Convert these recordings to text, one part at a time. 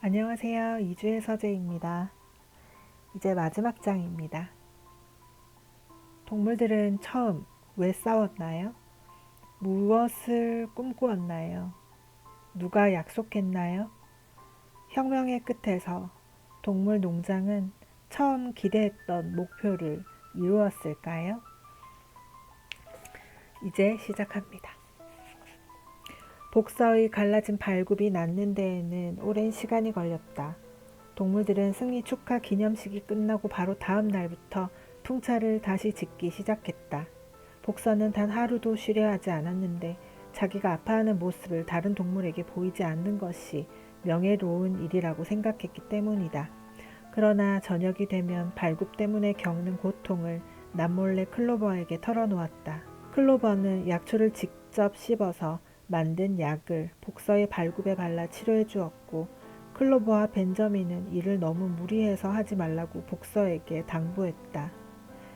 안녕하세요. 이주의 서재입니다. 이제 마지막 장입니다. 동물들은 처음 왜 싸웠나요? 무엇을 꿈꾸었나요? 누가 약속했나요? 혁명의 끝에서 동물 농장은 처음 기대했던 목표를 이루었을까요? 이제 시작합니다. 복서의 갈라진 발굽이 낫는 데에는 오랜 시간이 걸렸다. 동물들은 승리 축하 기념식이 끝나고 바로 다음 날부터 풍차를 다시 짓기 시작했다. 복서는 단 하루도 쉬려 하지 않았는데 자기가 아파하는 모습을 다른 동물에게 보이지 않는 것이 명예로운 일이라고 생각했기 때문이다. 그러나 저녁이 되면 발굽 때문에 겪는 고통을 남몰래 클로버에게 털어놓았다. 클로버는 약초를 직접 씹어서 만든 약을 복서의 발굽에 발라 치료해 주었고, 클로버와 벤저민은 이를 너무 무리해서 하지 말라고 복서에게 당부했다.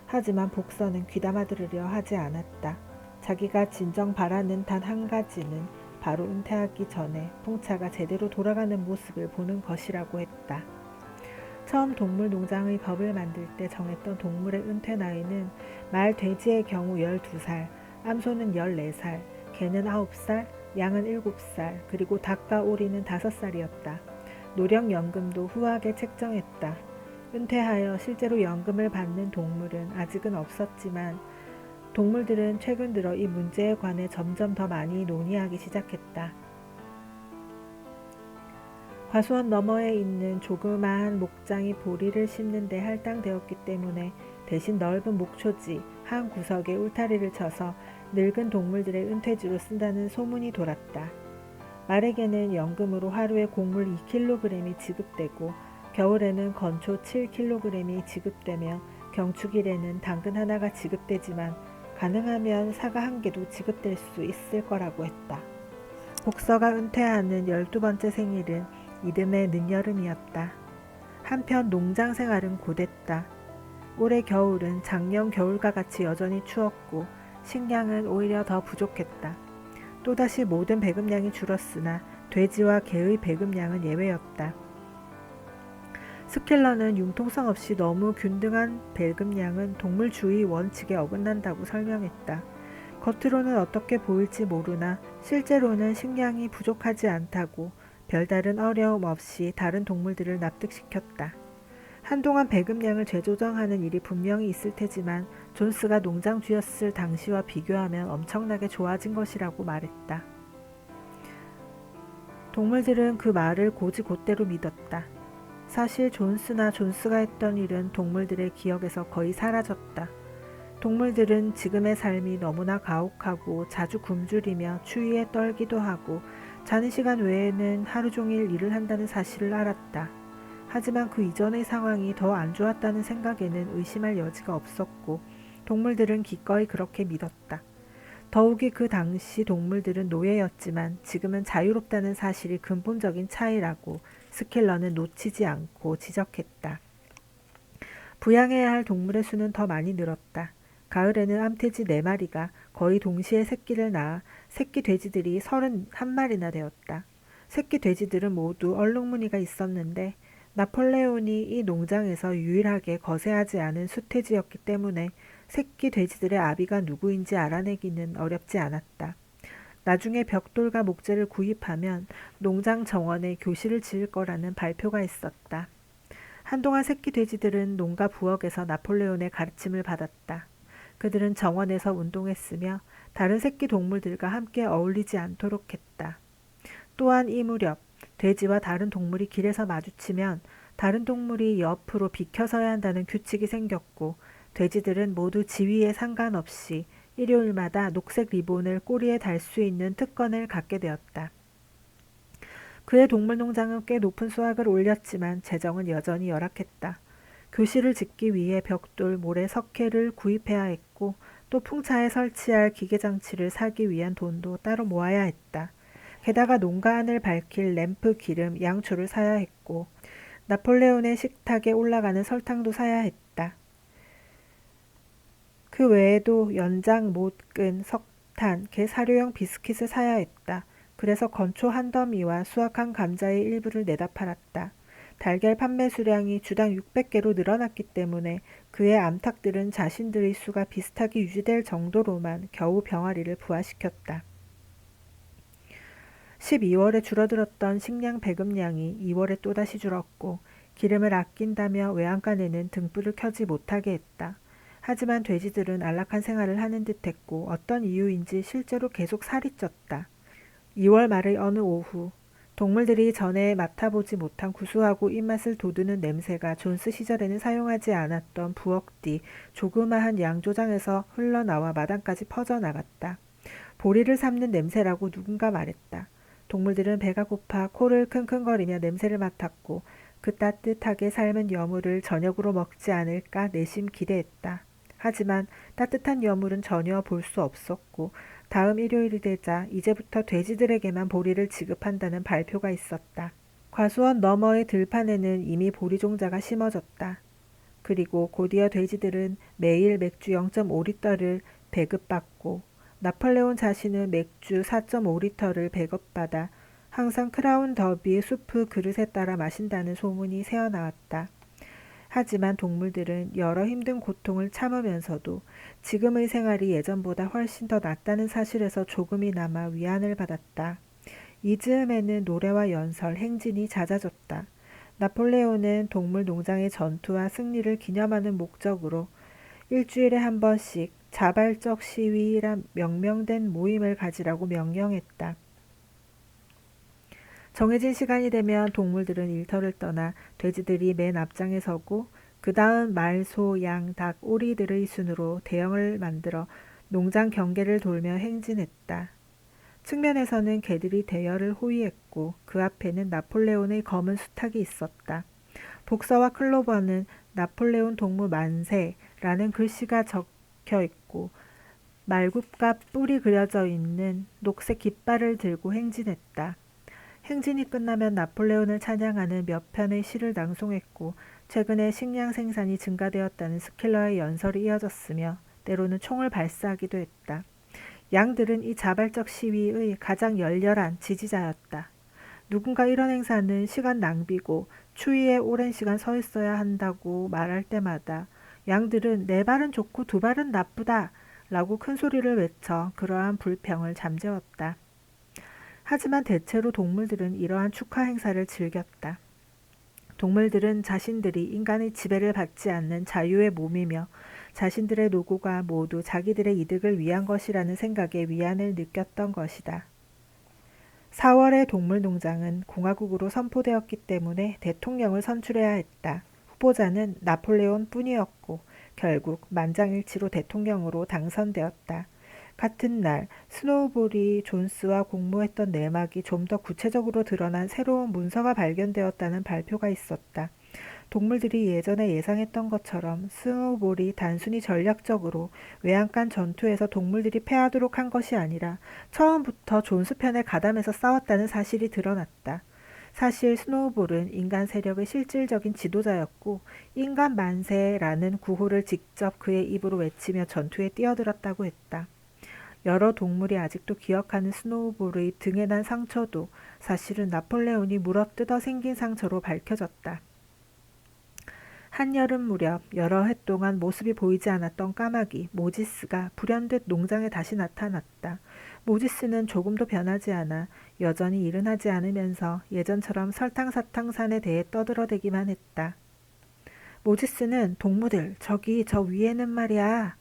하지만 복서는 귀담아 들으려 하지 않았다. 자기가 진정 바라는 단 한 가지는 바로 은퇴하기 전에 풍차가 제대로 돌아가는 모습을 보는 것이라고 했다. 처음 동물농장의 법을 만들 때 정했던 동물의 은퇴 나이는 말 돼지의 경우 12살, 암소는 14살, 개는 9살, 양은 7살, 그리고 닭과 오리는 5살이었다. 노령연금도 후하게 책정했다. 은퇴하여 실제로 연금을 받는 동물은 아직은 없었지만 동물들은 최근 들어 이 문제에 관해 점점 더 많이 논의하기 시작했다. 과수원 너머에 있는 조그마한 목장이 보리를 심는 데 할당되었기 때문에 대신 넓은 목초지 한 구석에 울타리를 쳐서 늙은 동물들의 은퇴지로 쓴다는 소문이 돌았다. 말에게는 연금으로 하루에 곡물 2kg이 지급되고 겨울에는 건초 7kg이 지급되며 경축일에는 당근 하나가 지급되지만 가능하면 사과 한 개도 지급될 수 있을 거라고 했다. 복서가 은퇴하는 12번째 생일은 이듬해 늦여름이었다. 한편 농장 생활은 고됐다. 올해 겨울은 작년 겨울과 같이 여전히 추웠고 식량은 오히려 더 부족했다. 또다시 모든 배급량이 줄었으나 돼지와 개의 배급량은 예외였다. 스킬러는 융통성 없이 너무 균등한 배급량은 동물주의 원칙에 어긋난다고 설명했다. 겉으로는 어떻게 보일지 모르나 실제로는 식량이 부족하지 않다고 별다른 어려움 없이 다른 동물들을 납득시켰다. 한동안 배급량을 재조정하는 일이 분명히 있을 테지만 존스가 농장 주였을 당시와 비교하면 엄청나게 좋아진 것이라고 말했다. 동물들은 그 말을 곧이곧대로 믿었다. 사실 존스가 했던 일은 동물들의 기억에서 거의 사라졌다. 동물들은 지금의 삶이 너무나 가혹하고 자주 굶주리며 추위에 떨기도 하고 자는 시간 외에는 하루 종일 일을 한다는 사실을 알았다. 하지만 그 이전의 상황이 더 안 좋았다는 생각에는 의심할 여지가 없었고 동물들은 기꺼이 그렇게 믿었다. 더욱이 그 당시 동물들은 노예였지만 지금은 자유롭다는 사실이 근본적인 차이라고 스킬러는 놓치지 않고 지적했다. 부양해야 할 동물의 수는 더 많이 늘었다. 가을에는 암돼지 4마리가 거의 동시에 새끼를 낳아 새끼 돼지들이 31마리나 되었다. 새끼 돼지들은 모두 얼룩무늬가 있었는데 나폴레온이 이 농장에서 유일하게 거세하지 않은 수태지였기 때문에 새끼 돼지들의 아비가 누구인지 알아내기는 어렵지 않았다. 나중에 벽돌과 목재를 구입하면 농장 정원에 교실을 지을 거라는 발표가 있었다. 한동안 새끼 돼지들은 농가 부엌에서 나폴레온의 가르침을 받았다. 그들은 정원에서 운동했으며 다른 새끼 동물들과 함께 어울리지 않도록 했다. 또한 이 무렵 돼지와 다른 동물이 길에서 마주치면 다른 동물이 옆으로 비켜서야 한다는 규칙이 생겼고 돼지들은 모두 지위에 상관없이 일요일마다 녹색 리본을 꼬리에 달 수 있는 특권을 갖게 되었다. 그의 동물농장은 꽤 높은 수확을 올렸지만 재정은 여전히 열악했다. 교실을 짓기 위해 벽돌, 모래, 석회를 구입해야 했고 또 풍차에 설치할 기계장치를 사기 위한 돈도 따로 모아야 했다. 게다가 농가 안을 밝힐 램프, 기름, 양초를 사야 했고 나폴레온의 식탁에 올라가는 설탕도 사야 했다. 그 외에도 연장, 못근, 석탄, 개 사료용 비스킷을 사야 했다. 그래서 건초 한 더미와 수확한 감자의 일부를 내다 팔았다. 달걀 판매 수량이 주당 600개로 늘어났기 때문에 그의 암탉들은 자신들의 수가 비슷하게 유지될 정도로만 겨우 병아리를 부화시켰다. 12월에 줄어들었던 식량 배급량이 2월에 또다시 줄었고 기름을 아낀다며 외양간에는 등불을 켜지 못하게 했다. 하지만 돼지들은 안락한 생활을 하는 듯했고 어떤 이유인지 실제로 계속 살이 쪘다. 2월 말의 어느 오후 동물들이 전에 맡아보지 못한 구수하고 입맛을 돋우는 냄새가 존스 시절에는 사용하지 않았던 부엌 뒤 조그마한 양조장에서 흘러나와 마당까지 퍼져나갔다. 보리를 삶는 냄새라고 누군가 말했다. 동물들은 배가 고파 코를 킁킁거리며 냄새를 맡았고 그 따뜻하게 삶은 여물을 저녁으로 먹지 않을까 내심 기대했다. 하지만 따뜻한 여물은 전혀 볼 수 없었고 다음 일요일이 되자 이제부터 돼지들에게만 보리를 지급한다는 발표가 있었다. 과수원 너머의 들판에는 이미 보리 종자가 심어졌다. 그리고 곧이어 돼지들은 매일 맥주 0.5리터를 배급받고 나폴레온 자신은 맥주 4.5리터를 배급받아 항상 크라운 더비 수프 그릇에 따라 마신다는 소문이 새어나왔다. 하지만 동물들은 여러 힘든 고통을 참으면서도 지금의 생활이 예전보다 훨씬 더 낫다는 사실에서 조금이나마 위안을 받았다. 이 즈음에는 노래와 연설, 행진이 잦아졌다. 나폴레온은 동물 농장의 전투와 승리를 기념하는 목적으로 일주일에 한 번씩 자발적 시위란 명명된 모임을 가지라고 명령했다. 정해진 시간이 되면 동물들은 일터를 떠나 돼지들이 맨 앞장에 서고 그 다음 말, 소, 양, 닭, 오리들의 순으로 대형을 만들어 농장 경계를 돌며 행진했다. 측면에서는 개들이 대열을 호위했고 그 앞에는 나폴레온의 검은 수탉이 있었다. 복서와 클로버는 나폴레온 동무 만세라는 글씨가 적혀 있고 말굽과 뿔이 그려져 있는 녹색 깃발을 들고 행진했다. 행진이 끝나면 나폴레온을 찬양하는 몇 편의 시를 낭송했고 최근에 식량 생산이 증가되었다는 스킬러의 연설이 이어졌으며 때로는 총을 발사하기도 했다. 양들은 이 자발적 시위의 가장 열렬한 지지자였다. 누군가 이런 행사는 시간 낭비고 추위에 오랜 시간 서 있어야 한다고 말할 때마다 양들은 네 발은 좋고 두 발은 나쁘다 라고 큰 소리를 외쳐 그러한 불평을 잠재웠다. 하지만 대체로 동물들은 이러한 축하 행사를 즐겼다. 동물들은 자신들이 인간의 지배를 받지 않는 자유의 몸이며 자신들의 노고가 모두 자기들의 이득을 위한 것이라는 생각에 위안을 느꼈던 것이다. 4월의 동물농장은 공화국으로 선포되었기 때문에 대통령을 선출해야 했다. 후보자는 나폴레온 뿐이었고 결국 만장일치로 대통령으로 당선되었다. 같은 날 스노우볼이 존스와 공모했던 내막이 좀 더 구체적으로 드러난 새로운 문서가 발견되었다는 발표가 있었다. 동물들이 예전에 예상했던 것처럼 스노우볼이 단순히 전략적으로 외양간 전투에서 동물들이 패하도록 한 것이 아니라 처음부터 존스 편에 가담해서 싸웠다는 사실이 드러났다. 사실 스노우볼은 인간 세력의 실질적인 지도자였고 인간 만세라는 구호를 직접 그의 입으로 외치며 전투에 뛰어들었다고 했다. 여러 동물이 아직도 기억하는 스노우볼의 등에 난 상처도 사실은 나폴레온이 물어뜯어 생긴 상처로 밝혀졌다. 한여름 무렵 여러 해 동안 모습이 보이지 않았던 까마귀 모지스가 불현듯 농장에 다시 나타났다. 모지스는 조금도 변하지 않아 여전히 일은 하지 않으면서 예전처럼 설탕사탕산에 대해 떠들어대기만 했다. 모지스는 동무들 저기 저 위에는 말이야.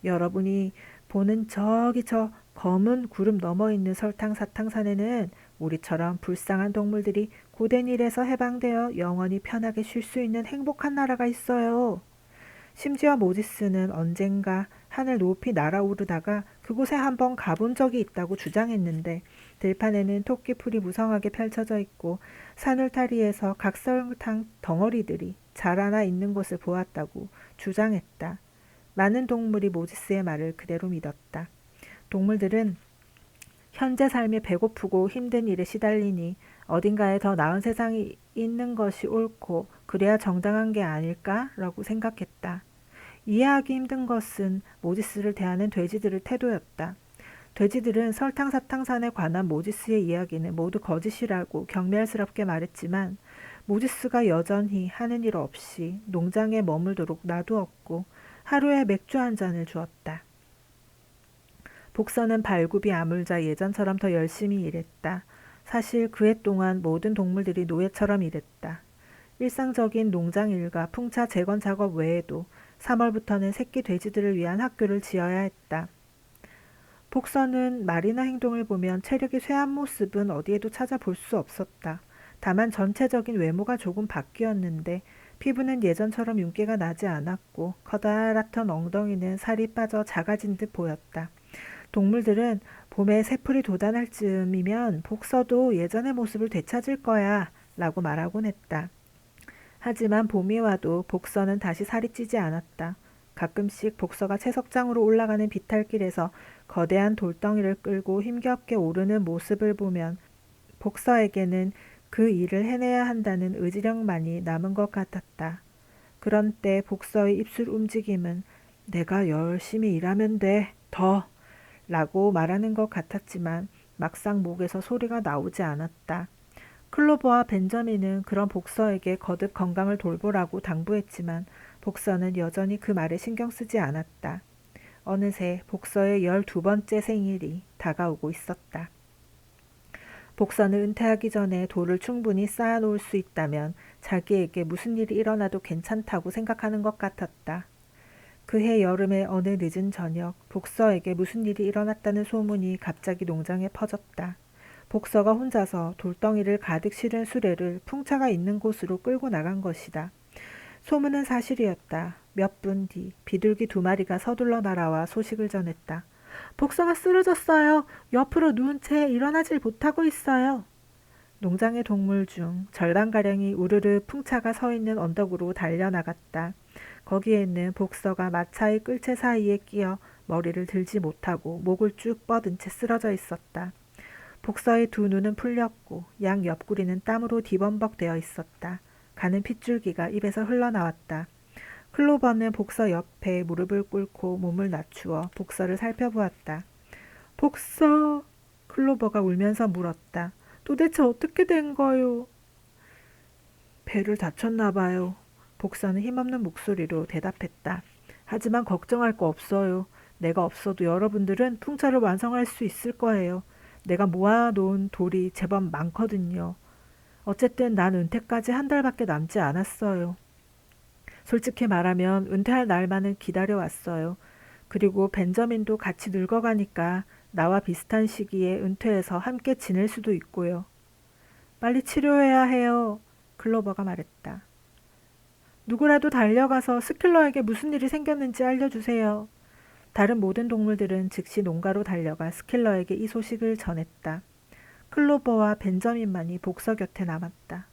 여러분이 보는 저기 저 검은 구름 넘어 있는 설탕사탕산에는 우리처럼 불쌍한 동물들이 고된 일에서 해방되어 영원히 편하게 쉴 수 있는 행복한 나라가 있어요. 심지어 모지스는 언젠가 하늘 높이 날아오르다가 그곳에 한번 가본 적이 있다고 주장했는데 들판에는 토끼풀이 무성하게 펼쳐져 있고 산울타리에서 각설탕 덩어리들이 자라나 있는 곳을 보았다고 주장했다. 많은 동물이 모지스의 말을 그대로 믿었다. 동물들은 현재 삶이 배고프고 힘든 일에 시달리니 어딘가에 더 나은 세상이 있는 것이 옳고 그래야 정당한 게 아닐까라고 생각했다. 이해하기 힘든 것은 모지스를 대하는 돼지들의 태도였다. 돼지들은 설탕사탕산에 관한 모지스의 이야기는 모두 거짓이라고 경멸스럽게 말했지만 모지스가 여전히 하는 일 없이 농장에 머물도록 놔두었고 하루에 맥주 한 잔을 주었다. 복서는 발굽이 아물자 예전처럼 더 열심히 일했다. 사실 그 해 동안 모든 동물들이 노예처럼 일했다. 일상적인 농장 일과 풍차 재건 작업 외에도 3월부터는 새끼 돼지들을 위한 학교를 지어야 했다. 복서는 말이나 행동을 보면 체력이 쇠한 모습은 어디에도 찾아볼 수 없었다. 다만 전체적인 외모가 조금 바뀌었는데 피부는 예전처럼 윤기가 나지 않았고 커다랗던 엉덩이는 살이 빠져 작아진 듯 보였다. 동물들은 봄에 새풀이 돋아날 즈음이면 복서도 예전의 모습을 되찾을 거야 라고 말하곤 했다. 하지만 봄이 와도 복서는 다시 살이 찌지 않았다. 가끔씩 복서가 채석장으로 올라가는 비탈길에서 거대한 돌덩이를 끌고 힘겹게 오르는 모습을 보면 복서에게는 그 일을 해내야 한다는 의지력만이 남은 것 같았다. 그런 때 복서의 입술 움직임은 내가 열심히 일하면 돼, 더 라고 말하는 것 같았지만 막상 목에서 소리가 나오지 않았다. 클로버와 벤저민은 그런 복서에게 거듭 건강을 돌보라고 당부했지만 복서는 여전히 그 말에 신경 쓰지 않았다. 어느새 복서의 12번째 생일이 다가오고 있었다. 복서는 은퇴하기 전에 돌을 충분히 쌓아놓을 수 있다면 자기에게 무슨 일이 일어나도 괜찮다고 생각하는 것 같았다. 그해 여름의 어느 늦은 저녁, 복서에게 무슨 일이 일어났다는 소문이 갑자기 농장에 퍼졌다. 복서가 혼자서 돌덩이를 가득 실은 수레를 풍차가 있는 곳으로 끌고 나간 것이다. 소문은 사실이었다. 몇 분 뒤 비둘기 2마리가 서둘러 날아와 소식을 전했다. 복서가 쓰러졌어요. 옆으로 누운 채 일어나질 못하고 있어요. 농장의 동물 중 절반가량이 우르르 풍차가 서 있는 언덕으로 달려나갔다. 거기에는 복서가 마차의 끌채 사이에 끼어 머리를 들지 못하고 목을 쭉 뻗은 채 쓰러져 있었다. 복서의 2눈은 풀렸고 양 옆구리는 땀으로 뒤범벅되어 있었다. 가는 핏줄기가 입에서 흘러나왔다. 클로버는 복서 옆에 무릎을 꿇고 몸을 낮추어 복서를 살펴보았다. 복서! 클로버가 울면서 물었다. 도대체 어떻게 된 거요? 배를 다쳤나 봐요. 복서는 힘없는 목소리로 대답했다. 하지만 걱정할 거 없어요. 내가 없어도 여러분들은 풍차를 완성할 수 있을 거예요. 내가 모아놓은 돌이 제법 많거든요. 어쨌든 난 은퇴까지 한 달밖에 남지 않았어요. 솔직히 말하면 은퇴할 날만은 기다려왔어요. 그리고 벤저민도 같이 늙어가니까 나와 비슷한 시기에 은퇴해서 함께 지낼 수도 있고요. 빨리 치료해야 해요. 클로버가 말했다. 누구라도 달려가서 스킬러에게 무슨 일이 생겼는지 알려주세요. 다른 모든 동물들은 즉시 농가로 달려가 스킬러에게 이 소식을 전했다. 클로버와 벤저민만이 복서 곁에 남았다.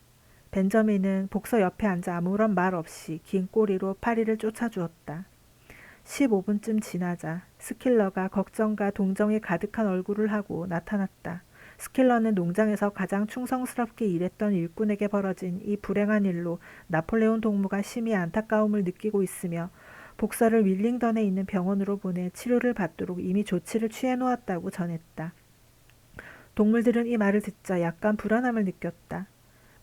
벤저민은 복서 옆에 앉아 아무런 말 없이 긴 꼬리로 파리를 쫓아주었다. 15분쯤 지나자 스킬러가 걱정과 동정이 가득한 얼굴을 하고 나타났다. 스킬러는 농장에서 가장 충성스럽게 일했던 일꾼에게 벌어진 이 불행한 일로 나폴레온 동무가 심히 안타까움을 느끼고 있으며 복서를 윌링던에 있는 병원으로 보내 치료를 받도록 이미 조치를 취해 놓았다고 전했다. 동물들은 이 말을 듣자 약간 불안함을 느꼈다.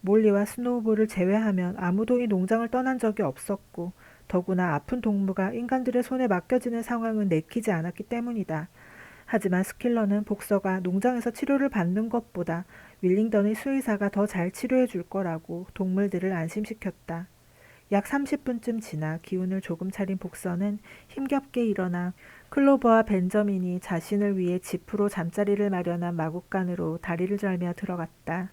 몰리와 스노우볼을 제외하면 아무도 이 농장을 떠난 적이 없었고 더구나 아픈 동무가 인간들의 손에 맡겨지는 상황은 내키지 않았기 때문이다. 하지만 스킬러는 복서가 농장에서 치료를 받는 것보다 윌링던의 수의사가 더 잘 치료해 줄 거라고 동물들을 안심시켰다. 약 30분쯤 지나 기운을 조금 차린 복서는 힘겹게 일어나 클로버와 벤저민이 자신을 위해 지프로 잠자리를 마련한 마구간으로 다리를 절며 들어갔다.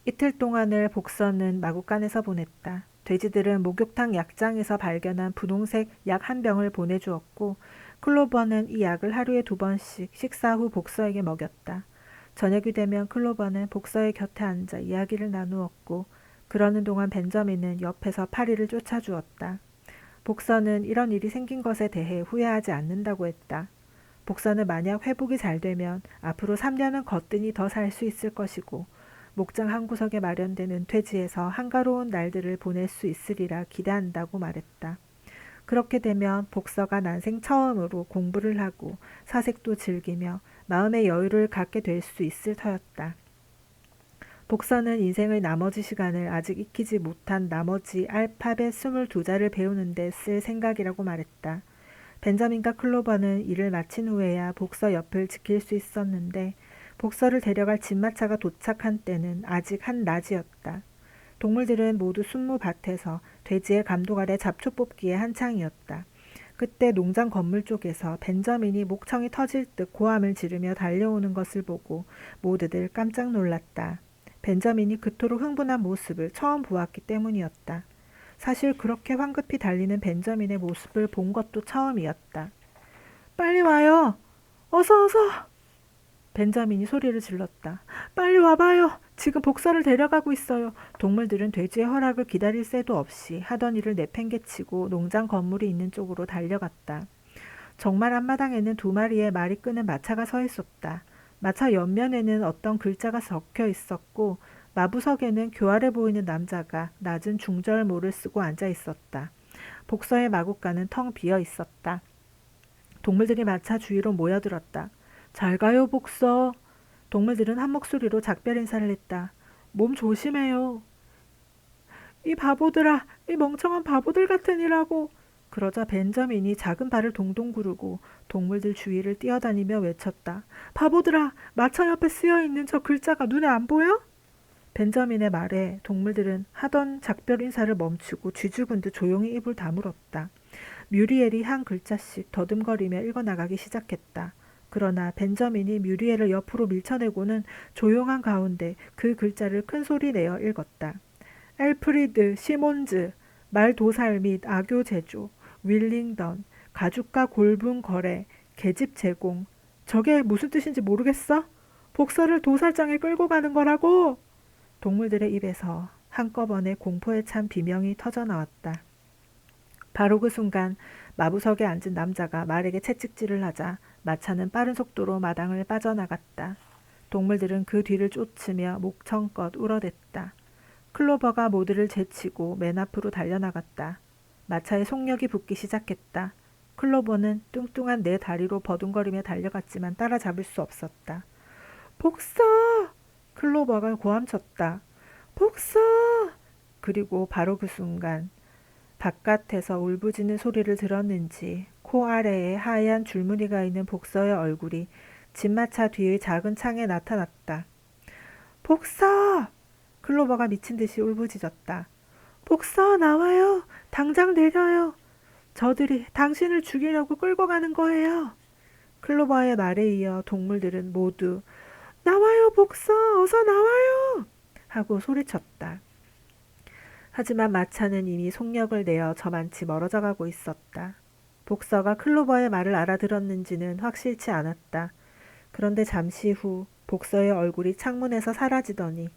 이틀 동안을 복서는 마구간에서 보냈다. 돼지들은 목욕탕 약장에서 발견한 분홍색 약 1병을 보내주었고 클로버는 이 약을 하루에 2번씩 식사 후 복서에게 먹였다. 저녁이 되면 클로버는 복서의 곁에 앉아 이야기를 나누었고 그러는 동안 벤저민은 옆에서 파리를 쫓아주었다. 복서는 이런 일이 생긴 것에 대해 후회하지 않는다고 했다. 복서는 만약 회복이 잘 되면 앞으로 3년은 거뜬히 더 살 수 있을 것이고 목장 한 구석에 마련된 은퇴지에서 한가로운 날들을 보낼 수 있으리라 기대한다고 말했다. 그렇게 되면 복서가 난생 처음으로 공부를 하고 사색도 즐기며 마음의 여유를 갖게 될 수 있을 터였다. 복서는 인생의 나머지 시간을 아직 익히지 못한 나머지 알파벳 22자를 배우는 데 쓸 생각이라고 말했다. 벤자민과 클로버는 일을 마친 후에야 복서 옆을 지킬 수 있었는데 복서를 데려갈 진마차가 도착한 때는 아직 한낮이었다. 동물들은 모두 순무밭에서 돼지의 감독 아래 잡초 뽑기에 한창이었다. 그때 농장 건물 쪽에서 벤저민이 목청이 터질 듯 고함을 지르며 달려오는 것을 보고 모두들 깜짝 놀랐다. 벤저민이 그토록 흥분한 모습을 처음 보았기 때문이었다. 사실 그렇게 황급히 달리는 벤저민의 모습을 본 것도 처음이었다. 빨리 와요. 어서 어서. 벤자민이 소리를 질렀다. 빨리 와봐요. 지금 복서를 데려가고 있어요. 동물들은 돼지의 허락을 기다릴 새도 없이 하던 일을 내팽개치고 농장 건물이 있는 쪽으로 달려갔다. 정말 앞마당에는 2마리의 말이 끄는 마차가 서 있었다. 마차 옆면에는 어떤 글자가 적혀 있었고 마부석에는 교활해 보이는 남자가 낮은 중절모를 쓰고 앉아 있었다. 복서의 마구간은 텅 비어 있었다. 동물들이 마차 주위로 모여들었다. 잘 가요, 복서. 동물들은 한 목소리로 작별 인사를 했다. 몸 조심해요. 이 바보들아, 이 멍청한 바보들 같으니라고. 그러자 벤저민이 작은 발을 동동 구르고 동물들 주위를 뛰어다니며 외쳤다. 바보들아, 마차 옆에 쓰여있는 저 글자가 눈에 안 보여? 벤저민의 말에 동물들은 하던 작별 인사를 멈추고 쥐죽은 듯 조용히 입을 다물었다. 뮤리엘이 한 글자씩 더듬거리며 읽어나가기 시작했다. 그러나 벤저민이 뮤리엘을 옆으로 밀쳐내고는 조용한 가운데 그 글자를 큰 소리 내어 읽었다. 엘프리드, 시몬즈, 말도살 및 악교 제조, 윌링던, 가죽과 골분 거래, 계집 제공. 저게 무슨 뜻인지 모르겠어? 복서를 도살장에 끌고 가는 거라고! 동물들의 입에서 한꺼번에 공포에 찬 비명이 터져나왔다. 바로 그 순간 마부석에 앉은 남자가 말에게 채찍질을 하자 마차는 빠른 속도로 마당을 빠져나갔다. 동물들은 그 뒤를 쫓으며 목청껏 울어댔다. 클로버가 모두를 제치고 맨 앞으로 달려나갔다. 마차에 속력이 붙기 시작했다. 클로버는 뚱뚱한 네 다리로 버둥거리며 달려갔지만 따라잡을 수 없었다. 복서! 클로버가 고함쳤다. 복서! 그리고 바로 그 순간 바깥에서 울부짖는 소리를 들었는지 코 아래에 하얀 줄무늬가 있는 복서의 얼굴이 진마차 뒤의 작은 창에 나타났다. 복서! 클로버가 미친 듯이 울부짖었다. 복서 나와요. 당장 내려요. 저들이 당신을 죽이려고 끌고 가는 거예요. 클로버의 말에 이어 동물들은 모두 나와요 복서 어서 나와요 하고 소리쳤다. 하지만 마차는 이미 속력을 내어 저만치 멀어져 가고 있었다. 복서가 클로버의 말을 알아들었는지는 확실치 않았다. 그런데 잠시 후 복서의 얼굴이 창문에서 사라지더니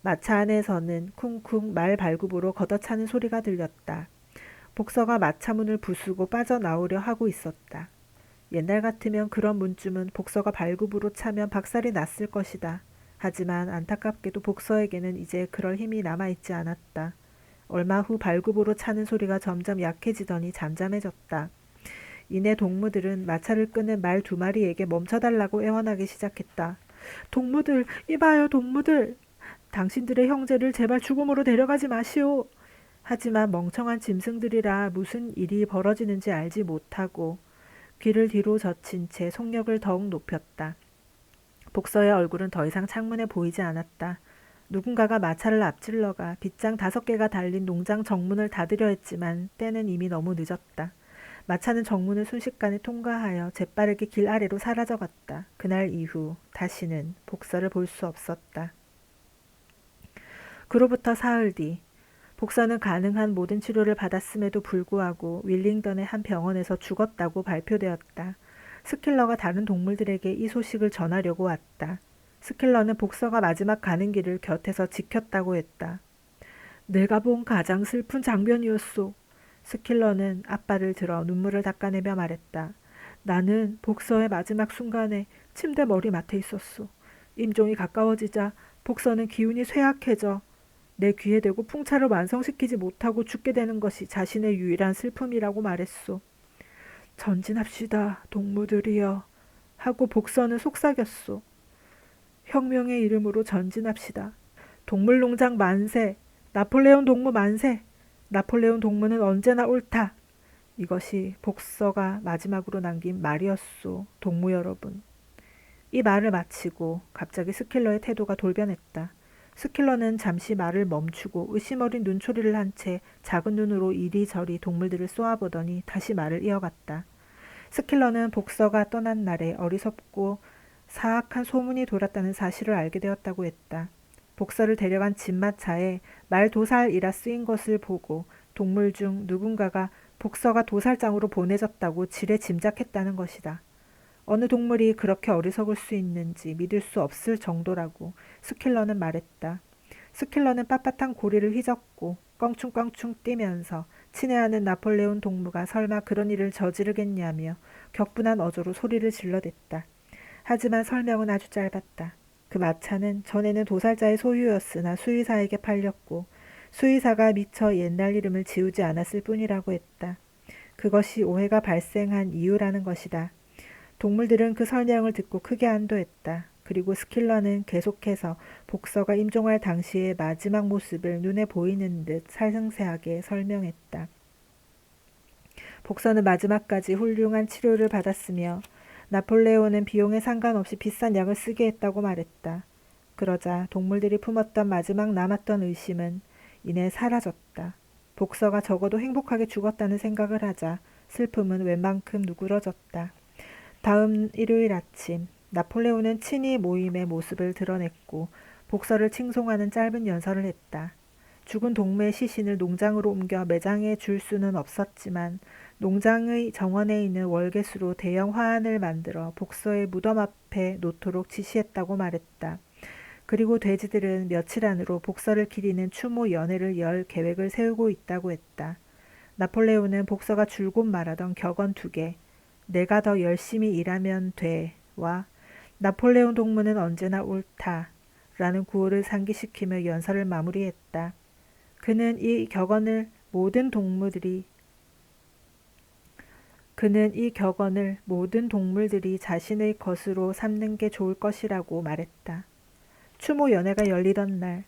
마차 안에서는 쿵쿵 말 발굽으로 걷어차는 소리가 들렸다. 복서가 마차 문을 부수고 빠져나오려 하고 있었다. 옛날 같으면 그런 문쯤은 복서가 발굽으로 차면 박살이 났을 것이다. 하지만 안타깝게도 복서에게는 이제 그럴 힘이 남아있지 않았다. 얼마 후 발굽으로 차는 소리가 점점 약해지더니 잠잠해졌다. 이내 동무들은 마차를 끄는 말 2마리에게 멈춰달라고 애원하기 시작했다. 동무들, 이봐요 동무들. 당신들의 형제를 제발 죽음으로 데려가지 마시오. 하지만 멍청한 짐승들이라 무슨 일이 벌어지는지 알지 못하고 귀를 뒤로 젖힌 채 속력을 더욱 높였다. 복서의 얼굴은 더 이상 창문에 보이지 않았다. 누군가가 마차를 앞질러가 빗장 5개가 달린 농장 정문을 닫으려 했지만 때는 이미 너무 늦었다. 마차는 정문을 순식간에 통과하여 재빠르게 길 아래로 사라져갔다. 그날 이후 다시는 복서를 볼 수 없었다. 그로부터 사흘 뒤 복서는 가능한 모든 치료를 받았음에도 불구하고 윌링던의 한 병원에서 죽었다고 발표되었다. 스킬러가 다른 동물들에게 이 소식을 전하려고 왔다. 스킬러는 복서가 마지막 가는 길을 곁에서 지켰다고 했다. 내가 본 가장 슬픈 장면이었소. 스킬러는 앞발을 들어 눈물을 닦아내며 말했다. 나는 복서의 마지막 순간에 침대 머리맡에 있었소. 임종이 가까워지자 복서는 기운이 쇠약해져 내 귀에 대고 풍차를 완성시키지 못하고 죽게 되는 것이 자신의 유일한 슬픔이라고 말했소. 전진합시다, 동무들이여. 하고 복서는 속삭였소. 혁명의 이름으로 전진합시다. 동물농장 만세! 나폴레옹 동무 만세! 나폴레옹 동무는 언제나 옳다. 이것이 복서가 마지막으로 남긴 말이었소, 동무 여러분. 이 말을 마치고 갑자기 스킬러의 태도가 돌변했다. 스킬러는 잠시 말을 멈추고 의심 어린 눈초리를 한 채 작은 눈으로 이리저리 동물들을 쏘아보더니 다시 말을 이어갔다. 스킬러는 복서가 떠난 날에 어리석고 사악한 소문이 돌았다는 사실을 알게 되었다고 했다. 복서를 데려간 진마차에 말 도살이라 쓰인 것을 보고 동물 중 누군가가 복서가 도살장으로 보내졌다고 지레 짐작했다는 것이다. 어느 동물이 그렇게 어리석을 수 있는지 믿을 수 없을 정도라고 스킬러는 말했다. 스킬러는 빳빳한 고리를 휘젓고 껑충껑충 뛰면서 친애하는 나폴레온 동무가 설마 그런 일을 저지르겠냐며 격분한 어조로 소리를 질러댔다. 하지만 설명은 아주 짧았다. 그 마차는 전에는 도살자의 소유였으나 수의사에게 팔렸고 수의사가 미처 옛날 이름을 지우지 않았을 뿐이라고 했다. 그것이 오해가 발생한 이유라는 것이다. 동물들은 그 설명을 듣고 크게 안도했다. 그리고 스킬러는 계속해서 복서가 임종할 당시의 마지막 모습을 눈에 보이는 듯 살생세하게 설명했다. 복서는 마지막까지 훌륭한 치료를 받았으며 나폴레온은 비용에 상관없이 비싼 약을 쓰게 했다고 말했다. 그러자 동물들이 품었던 마지막 남았던 의심은 이내 사라졌다. 복서가 적어도 행복하게 죽었다는 생각을 하자 슬픔은 웬만큼 누그러졌다. 다음 일요일 아침 나폴레온은 친히 모임의 모습을 드러냈고 복서를 칭송하는 짧은 연설을 했다. 죽은 동무의 시신을 농장으로 옮겨 매장해 줄 수는 없었지만 농장의 정원에 있는 월계수로 대형 화환을 만들어 복서의 무덤 앞에 놓도록 지시했다고 말했다. 그리고 돼지들은 며칠 안으로 복서를 기리는 추모 연회를 열 계획을 세우고 있다고 했다. 나폴레온은 복서가 줄곧 말하던 격언 2개, 내가 더 열심히 일하면 돼와 나폴레옹 동무는 언제나 옳다 라는 구호를 상기시키며 연설을 마무리했다. 그는 이 격언을 모든 동물들이 자신의 것으로 삼는 게 좋을 것이라고 말했다. 추모 연회가 열리던 날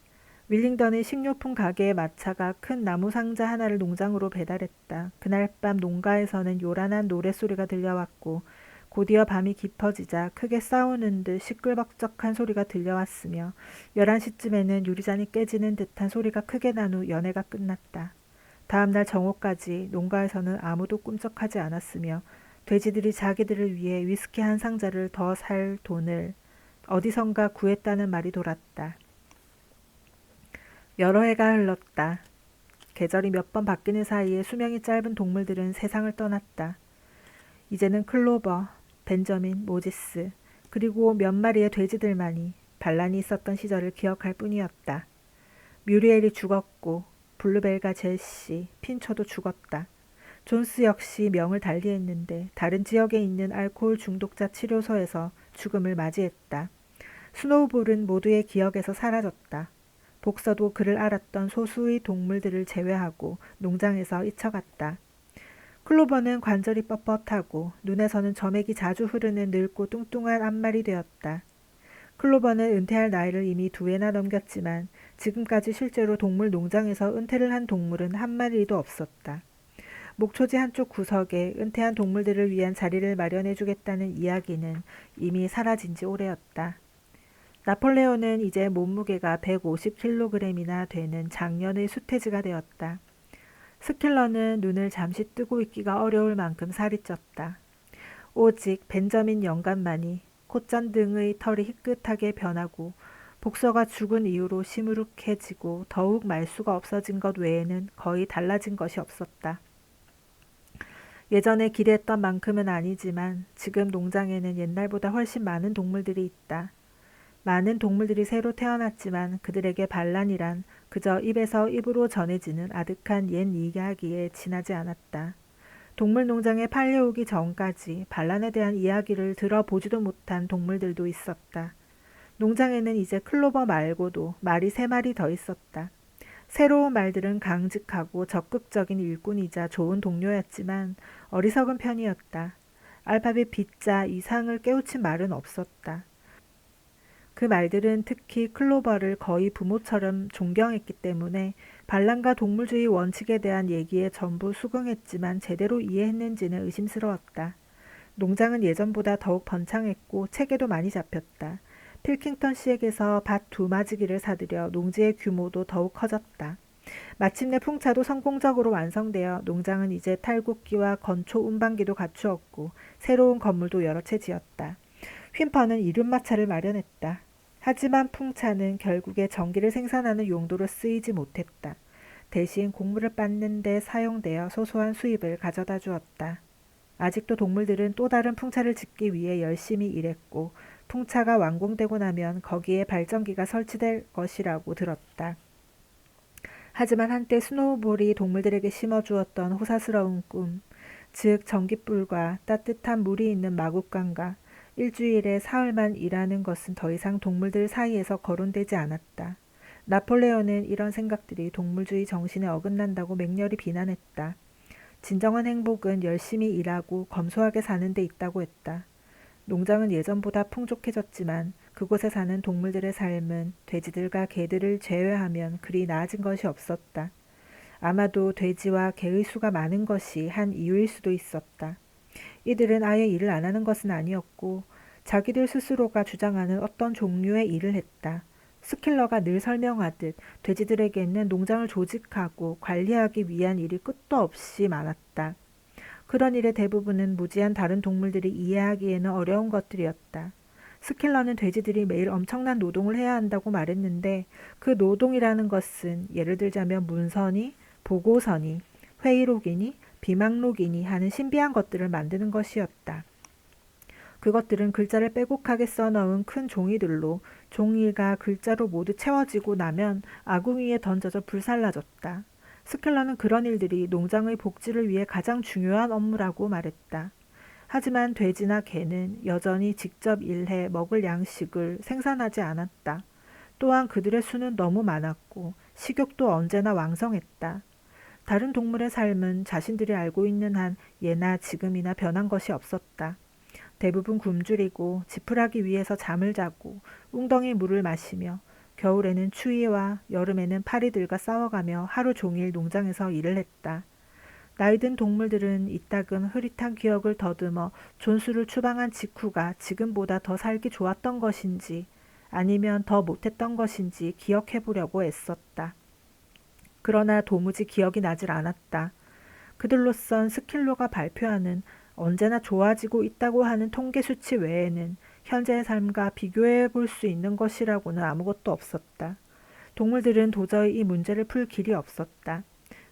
윌링던의 식료품 가게의 마차가 큰 나무 상자 하나를 농장으로 배달했다. 그날 밤 농가에서는 요란한 노랫소리가 들려왔고 곧이어 밤이 깊어지자 크게 싸우는 듯 시끌벅적한 소리가 들려왔으며 11시쯤에는 유리잔이 깨지는 듯한 소리가 크게 난 후 연회가 끝났다. 다음날 정오까지 농가에서는 아무도 꿈쩍하지 않았으며 돼지들이 자기들을 위해 위스키 한 상자를 더 살 돈을 어디선가 구했다는 말이 돌았다. 여러 해가 흘렀다. 계절이 몇 번 바뀌는 사이에 수명이 짧은 동물들은 세상을 떠났다. 이제는 클로버, 벤저민, 모지스, 그리고 몇 마리의 돼지들만이 반란이 있었던 시절을 기억할 뿐이었다. 뮤리엘이 죽었고 블루벨과 젤시, 핀처도 죽었다. 존스 역시 명을 달리했는데 다른 지역에 있는 알코올 중독자 치료소에서 죽음을 맞이했다. 스노우볼은 모두의 기억에서 사라졌다. 복서도 그를 알았던 소수의 동물들을 제외하고 농장에서 잊혀갔다. 클로버는 관절이 뻣뻣하고 눈에서는 점액이 자주 흐르는 늙고 뚱뚱한 앞말이 되었다. 클로버는 은퇴할 나이를 이미 2회나 넘겼지만 지금까지 실제로 동물 농장에서 은퇴를 한 동물은 한 마리도 없었다. 목초지 한쪽 구석에 은퇴한 동물들을 위한 자리를 마련해주겠다는 이야기는 이미 사라진 지 오래였다. 나폴레온은 이제 몸무게가 150kg이나 되는 장년의 수태지가 되었다. 스킬러는 눈을 잠시 뜨고 있기가 어려울 만큼 살이 쪘다. 오직 벤저민 영감만이 콧잔 등의 털이 희끗하게 변하고 복서가 죽은 이후로 시무룩해지고 더욱 말수가 없어진 것 외에는 거의 달라진 것이 없었다. 예전에 기대했던 만큼은 아니지만 지금 농장에는 옛날보다 훨씬 많은 동물들이 있다. 많은 동물들이 새로 태어났지만 그들에게 반란이란 그저 입에서 입으로 전해지는 아득한 옛 이야기에 지나지 않았다. 동물농장에 팔려오기 전까지 반란에 대한 이야기를 들어보지도 못한 동물들도 있었다. 농장에는 이제 클로버 말고도 말이 3마리 더 있었다. 새로운 말들은 강직하고 적극적인 일꾼이자 좋은 동료였지만 어리석은 편이었다. 알파벳 B자 이상을 깨우친 말은 없었다. 그 말들은 특히 클로버를 거의 부모처럼 존경했기 때문에 반란과 동물주의 원칙에 대한 얘기에 전부 수긍했지만 제대로 이해했는지는 의심스러웠다. 농장은 예전보다 더욱 번창했고 체계도 많이 잡혔다. 필킹턴 씨에게서 밭 2마지기를 사들여 농지의 규모도 더욱 커졌다. 마침내 풍차도 성공적으로 완성되어 농장은 이제 탈곡기와 건초 운반기도 갖추었고 새로운 건물도 여러 채 지었다. 휜퍼는 이륜마차를 마련했다. 하지만 풍차는 결국에 전기를 생산하는 용도로 쓰이지 못했다. 대신 곡물을 빻는 데 사용되어 소소한 수입을 가져다 주었다. 아직도 동물들은 또 다른 풍차를 짓기 위해 열심히 일했고 풍차가 완공되고 나면 거기에 발전기가 설치될 것이라고 들었다. 하지만 한때 스노우볼이 동물들에게 심어주었던 호사스러운 꿈, 즉 전깃불과 따뜻한 물이 있는 마국간과 일주일에 사흘만 일하는 것은 더 이상 동물들 사이에서 거론되지 않았다. 나폴레온은 이런 생각들이 동물주의 정신에 어긋난다고 맹렬히 비난했다. 진정한 행복은 열심히 일하고 검소하게 사는 데 있다고 했다. 농장은 예전보다 풍족해졌지만 그곳에 사는 동물들의 삶은 돼지들과 개들을 제외하면 그리 나아진 것이 없었다. 아마도 돼지와 개의 수가 많은 것이 한 이유일 수도 있었다. 이들은 아예 일을 안 하는 것은 아니었고 자기들 스스로가 주장하는 어떤 종류의 일을 했다. 스킬러가 늘 설명하듯 돼지들에게는 농장을 조직하고 관리하기 위한 일이 끝도 없이 많았다. 그런 일의 대부분은 무지한 다른 동물들이 이해하기에는 어려운 것들이었다. 스킬러는 돼지들이 매일 엄청난 노동을 해야 한다고 말했는데 그 노동이라는 것은 예를 들자면 문서니, 보고서니, 회의록이니, 비망록이니 하는 신비한 것들을 만드는 것이었다. 그것들은 글자를 빼곡하게 써넣은 큰 종이들로 종이가 글자로 모두 채워지고 나면 아궁 위에 던져져 불살라졌다. 스킬러는 그런 일들이 농장의 복지를 위해 가장 중요한 업무라고 말했다. 하지만 돼지나 개는 여전히 직접 일해 먹을 양식을 생산하지 않았다. 또한 그들의 수는 너무 많았고 식욕도 언제나 왕성했다. 다른 동물의 삶은 자신들이 알고 있는 한 예나 지금이나 변한 것이 없었다. 대부분 굶주리고 지푸라기 위에서 잠을 자고 웅덩이 물을 마시며 겨울에는 추위와 여름에는 파리들과 싸워가며 하루 종일 농장에서 일을 했다. 나이든 동물들은 이따금 흐릿한 기억을 더듬어 존수를 추방한 직후가 지금보다 더 살기 좋았던 것인지 아니면 더 못했던 것인지 기억해보려고 애썼다. 그러나 도무지 기억이 나질 않았다. 그들로선 스킬로가 발표하는 언제나 좋아지고 있다고 하는 통계 수치 외에는 현재의 삶과 비교해 볼 수 있는 것이라고는 아무것도 없었다. 동물들은 도저히 이 문제를 풀 길이 없었다.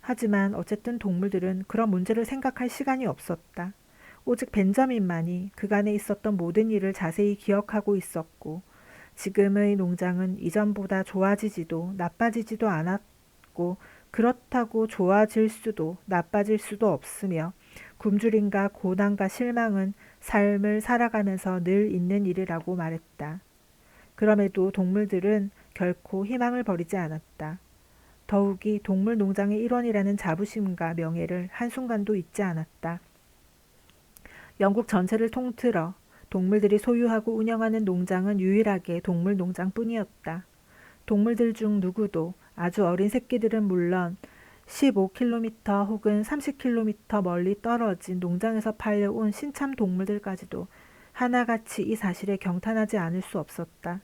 하지만 어쨌든 동물들은 그런 문제를 생각할 시간이 없었다. 오직 벤저민만이 그간에 있었던 모든 일을 자세히 기억하고 있었고 지금의 농장은 이전보다 좋아지지도 나빠지지도 않았고 그렇다고 좋아질 수도 나빠질 수도 없으며 굶주림과 고난과 실망은 삶을 살아가면서 늘 있는 일이라고 말했다. 그럼에도 동물들은 결코 희망을 버리지 않았다. 더욱이 동물 농장의 일원이라는 자부심과 명예를 한순간도 잊지 않았다. 영국 전체를 통틀어 동물들이 소유하고 운영하는 농장은 유일하게 동물 농장뿐이었다. 동물들 중 누구도 아주 어린 새끼들은 물론 15km 혹은 30km 멀리 떨어진 농장에서 팔려온 신참 동물들까지도 하나같이 이 사실에 경탄하지 않을 수 없었다.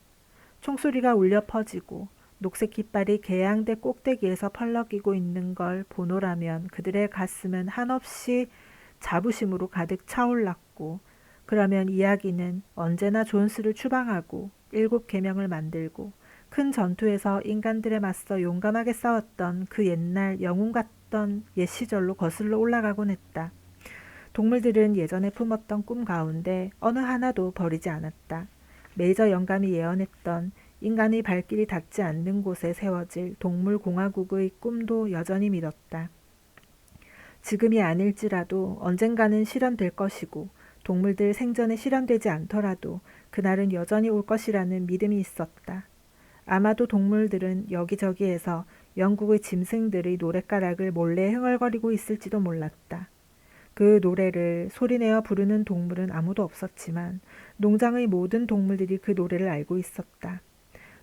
총소리가 울려 퍼지고 녹색 깃발이 개양대 꼭대기에서 펄럭이고 있는 걸 보노라면 그들의 가슴은 한없이 자부심으로 가득 차올랐고 그러면 이야기는 언제나 존스를 추방하고 7계명을 만들고 큰 전투에서 인간들에 맞서 용감하게 싸웠던 그 옛날 영웅 같던 옛 시절로 거슬러 올라가곤 했다. 동물들은 예전에 품었던 꿈 가운데 어느 하나도 버리지 않았다. 메이저 영감이 예언했던 인간의 발길이 닿지 않는 곳에 세워질 동물공화국의 꿈도 여전히 믿었다. 지금이 아닐지라도 언젠가는 실현될 것이고 동물들 생전에 실현되지 않더라도 그날은 여전히 올 것이라는 믿음이 있었다. 아마도 동물들은 여기저기에서 영국의 짐승들의 노랫가락을 몰래 흥얼거리고 있을지도 몰랐다. 그 노래를 소리내어 부르는 동물은 아무도 없었지만 농장의 모든 동물들이 그 노래를 알고 있었다.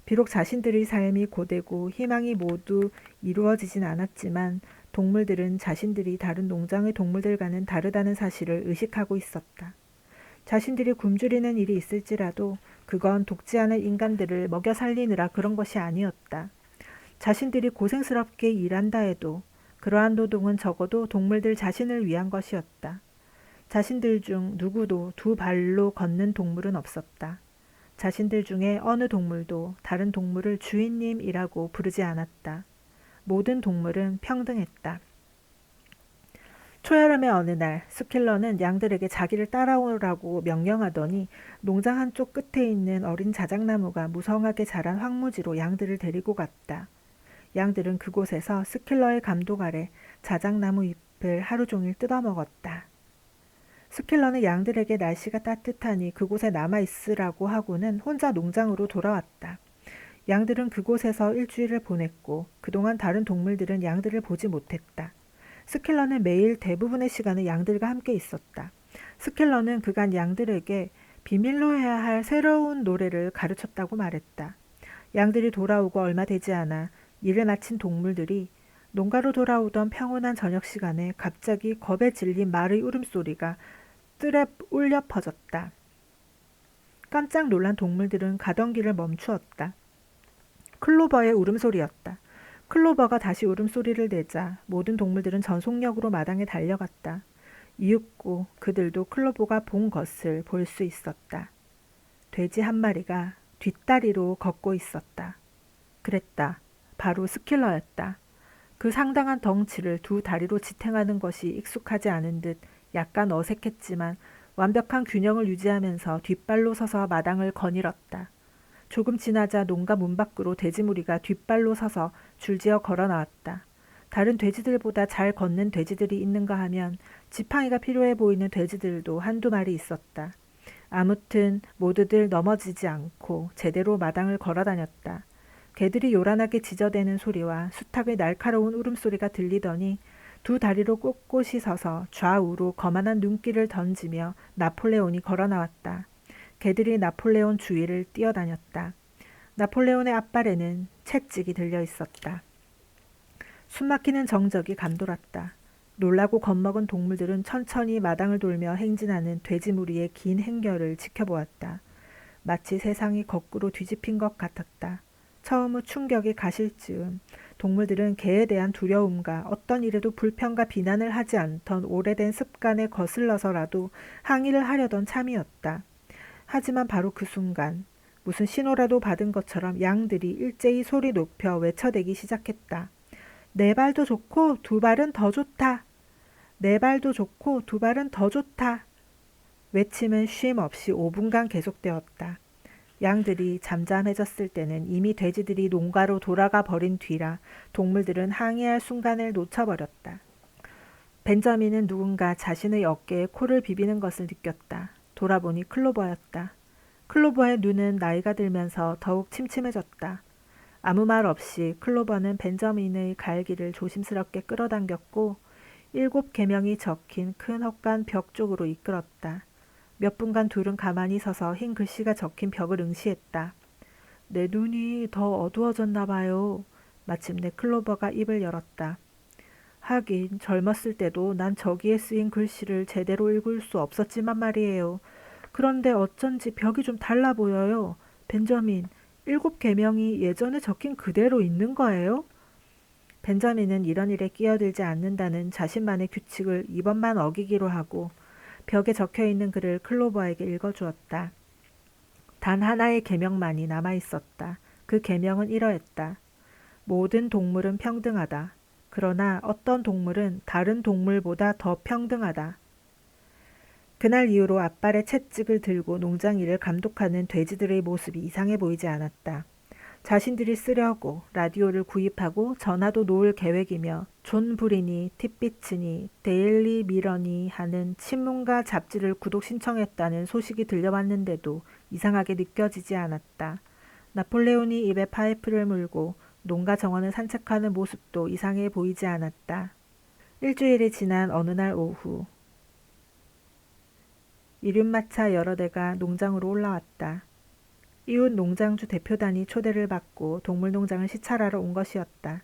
비록 자신들의 삶이 고되고 희망이 모두 이루어지진 않았지만 동물들은 자신들이 다른 농장의 동물들과는 다르다는 사실을 의식하고 있었다. 자신들이 굶주리는 일이 있을지라도 그건 돕지 않을 인간들을 먹여 살리느라 그런 것이 아니었다. 자신들이 고생스럽게 일한다 해도 그러한 노동은 적어도 동물들 자신을 위한 것이었다. 자신들 중 누구도 두 발로 걷는 동물은 없었다. 자신들 중에 어느 동물도 다른 동물을 주인님이라고 부르지 않았다. 모든 동물은 평등했다. 초여름의 어느 날 스킬러는 양들에게 자기를 따라오라고 명령하더니 농장 한쪽 끝에 있는 어린 자작나무가 무성하게 자란 황무지로 양들을 데리고 갔다. 양들은 그곳에서 스킬러의 감독 아래 자작나무 잎을 하루 종일 뜯어먹었다. 스킬러는 양들에게 날씨가 따뜻하니 그곳에 남아있으라고 하고는 혼자 농장으로 돌아왔다. 양들은 그곳에서 일주일을 보냈고 그동안 다른 동물들은 양들을 보지 못했다. 스킬러는 매일 대부분의 시간을 양들과 함께 있었다. 스킬러는 그간 양들에게 비밀로 해야 할 새로운 노래를 가르쳤다고 말했다. 양들이 돌아오고 얼마 되지 않아 일을 마친 동물들이 농가로 돌아오던 평온한 저녁 시간에 갑자기 겁에 질린 말의 울음소리가 뜰에 울려 퍼졌다. 깜짝 놀란 동물들은 가던 길을 멈추었다. 클로버의 울음소리였다. 클로버가 다시 울음소리를 내자 모든 동물들은 전속력으로 마당에 달려갔다. 이윽고 그들도 클로버가 본 것을 볼 수 있었다. 돼지 한 마리가 뒷다리로 걷고 있었다. 그랬다. 바로 스킬러였다. 그 상당한 덩치를 두 다리로 지탱하는 것이 익숙하지 않은 듯 약간 어색했지만 완벽한 균형을 유지하면서 뒷발로 서서 마당을 거닐었다. 조금 지나자 농가 문 밖으로 돼지 무리가 뒷발로 서서 줄지어 걸어 나왔다. 다른 돼지들보다 잘 걷는 돼지들이 있는가 하면 지팡이가 필요해 보이는 돼지들도 한두 마리 있었다. 아무튼 모두들 넘어지지 않고 제대로 마당을 걸어 다녔다. 개들이 요란하게 짖어대는 소리와 수탉의 날카로운 울음소리가 들리더니 두 다리로 꼿꼿이 서서 좌우로 거만한 눈길을 던지며 나폴레온이 걸어 나왔다. 개들이 나폴레온 주위를 뛰어다녔다. 나폴레온의 앞발에는 채찍이 들려 있었다. 숨막히는 정적이 감돌았다. 놀라고 겁먹은 동물들은 천천히 마당을 돌며 행진하는 돼지 무리의 긴 행렬을 지켜보았다. 마치 세상이 거꾸로 뒤집힌 것 같았다. 처음의 충격이 가실 즈음 동물들은 개에 대한 두려움과 어떤 일에도 불평과 비난을 하지 않던 오래된 습관에 거슬러서라도 항의를 하려던 참이었다. 하지만 바로 그 순간 무슨 신호라도 받은 것처럼 양들이 일제히 소리 높여 외쳐대기 시작했다. 네 발도 좋고 두 발은 더 좋다. 네 발도 좋고 두 발은 더 좋다. 외침은 쉼 없이 5분간 계속되었다. 양들이 잠잠해졌을 때는 이미 돼지들이 농가로 돌아가 버린 뒤라 동물들은 항의할 순간을 놓쳐버렸다. 벤자민은 누군가 자신의 어깨에 코를 비비는 것을 느꼈다. 돌아보니 클로버였다. 클로버의 눈은 나이가 들면서 더욱 침침해졌다. 아무 말 없이 클로버는 벤자민의 갈기를 조심스럽게 끌어당겼고 7 계명이 적힌 큰 헛간 벽 쪽으로 이끌었다. 몇 분간 둘은 가만히 서서 흰 글씨가 적힌 벽을 응시했다. 내 눈이 더 어두워졌나 봐요. 마침내 클로버가 입을 열었다. 하긴 젊었을 때도 난 저기에 쓰인 글씨를 제대로 읽을 수 없었지만 말이에요. 그런데 어쩐지 벽이 좀 달라 보여요. 벤자민, 7 계명이 예전에 적힌 그대로 있는 거예요? 벤자민은 이런 일에 끼어들지 않는다는 자신만의 규칙을 이번만 어기기로 하고 벽에 적혀있는 글을 클로버에게 읽어주었다. 단 하나의 계명만이 남아있었다. 그 계명은 이러했다. 모든 동물은 평등하다. 그러나 어떤 동물은 다른 동물보다 더 평등하다. 그날 이후로 앞발에 채찍을 들고 농장 일을 감독하는 돼지들의 모습이 이상해 보이지 않았다. 자신들이 쓰려고 라디오를 구입하고 전화도 놓을 계획이며 존 브리니, 팁비츠니, 데일리 미러니 하는 신문과 잡지를 구독 신청했다는 소식이 들려왔는데도 이상하게 느껴지지 않았다. 나폴레온이 입에 파이프를 물고 농가 정원을 산책하는 모습도 이상해 보이지 않았다. 일주일이 지난 어느 날 오후 이륜마차 여러 대가 농장으로 올라왔다. 이웃 농장주 대표단이 초대를 받고 동물농장을 시찰하러 온 것이었다.